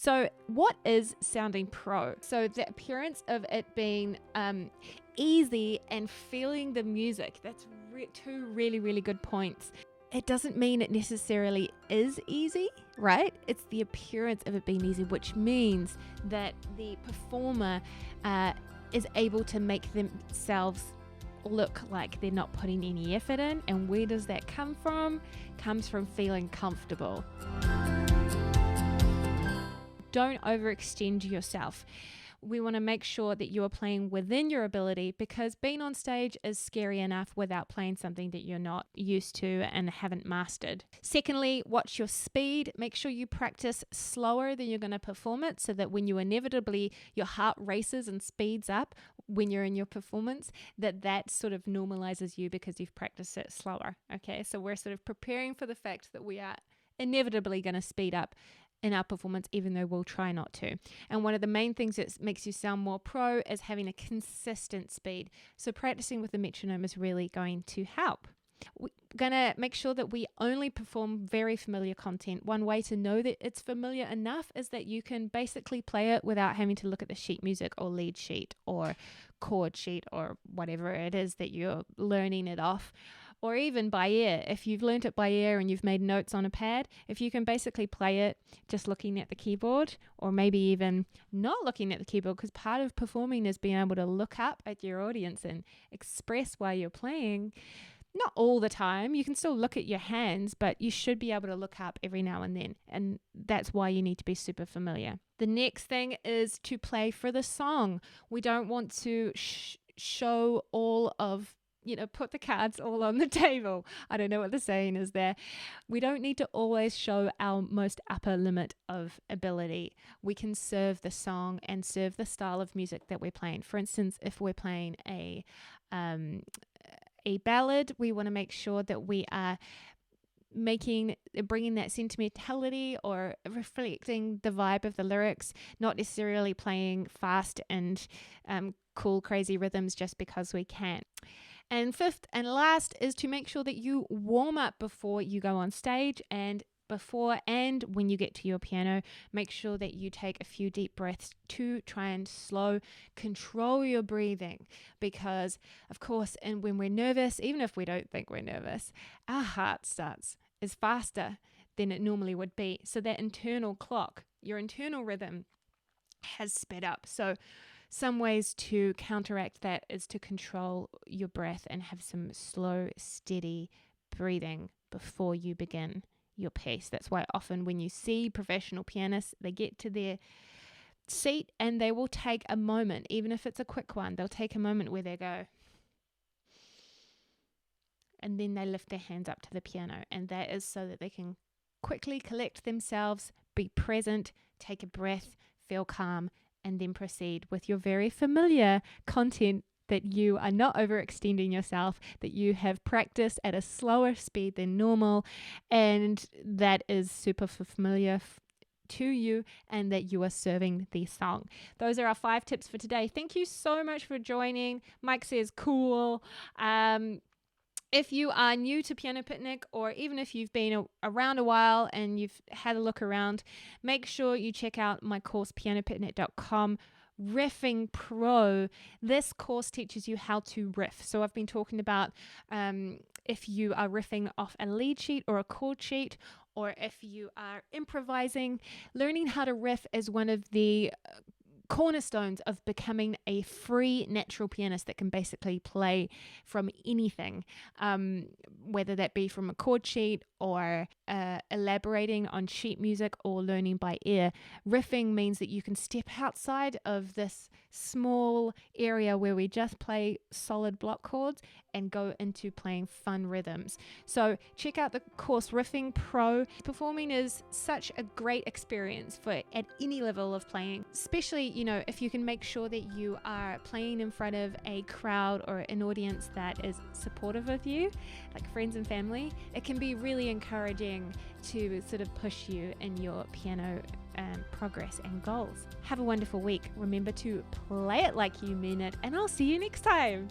So what is sounding pro? So the appearance of it being easy and feeling the music. That's two really, really good points. It doesn't mean it necessarily is easy, right? It's the appearance of it being easy, which means that the performer is able to make themselves look like they're not putting any effort in. And where does that come from? Comes from feeling comfortable. Don't overextend yourself. We want to make sure that you are playing within your ability, because being on stage is scary enough without playing something that you're not used to and haven't mastered. Secondly, watch your speed. Make sure you practice slower than you're going to perform it, so that when you inevitably, your heart races and speeds up when you're in your performance, that sort of normalizes you because you've practiced it slower. Okay, so we're sort of preparing for the fact that we are inevitably going to speed up in our performance, even though we'll try not to. And one of the main things that makes you sound more pro is having a consistent speed. So practicing with the metronome is really going to help. We're going to make sure that we only perform very familiar content. One way to know that it's familiar enough is that you can basically play it without having to look at the sheet music or lead sheet or chord sheet or whatever it is that you're learning it off. Or even by ear. If you've learnt it by ear and you've made notes on a pad, if you can basically play it just looking at the keyboard, or maybe even not looking at the keyboard, because part of performing is being able to look up at your audience and express while you're playing. Not all the time. You can still look at your hands, but you should be able to look up every now and then. And that's why you need to be super familiar. The next thing is to play for the song. We don't want to show all of put the cards all on the table. I don't know what the saying is there. We don't need to always show our most upper limit of ability. We can serve the song and serve the style of music that we're playing. For instance, if we're playing a ballad, we want to make sure that we are bringing that sentimentality or reflecting the vibe of the lyrics, not necessarily playing fast and cool, crazy rhythms just because we can. And fifth and last is to make sure that you warm up before you go on stage, and before and when you get to your piano, make sure that you take a few deep breaths to try and control your breathing, because of course, and when we're nervous, even if we don't think we're nervous, our heart is faster than it normally would be. So that internal clock, your internal rhythm has sped up. So some ways to counteract that is to control your breath and have some slow, steady breathing before you begin your piece. That's why often when you see professional pianists, they get to their seat and they will take a moment, even if it's a quick one, they'll take a moment where they go, and then they lift their hands up to the piano. And that is so that they can quickly collect themselves, be present, take a breath, feel calm, and then proceed with your very familiar content, that you are not overextending yourself, that you have practiced at a slower speed than normal, and that is super familiar to you, and that you are serving the song. Those are our 5 tips for today. Thank you so much for joining. Mike says cool. If you are new to Piano Picnic, or even if you've been around a while and you've had a look around, make sure you check out my course, pianopicnic.com, Riffing Pro. This course teaches you how to riff. So I've been talking about if you are riffing off a lead sheet or a chord sheet, or if you are improvising, learning how to riff is one of the cornerstones of becoming a free natural pianist that can basically play from anything, whether that be from a chord sheet or elaborating on sheet music or learning by ear. Riffing means that you can step outside of this small area where we just play solid block chords and go into playing fun rhythms. So check out the course Riffing Pro. Performing is such a great experience for at any level of playing, especially, if you can make sure that you are playing in front of a crowd or an audience that is supportive of you, like friends and family. It can be really encouraging to sort of push you in your piano progress and goals. Have a wonderful week. Remember to play it like you mean it, and I'll see you next time.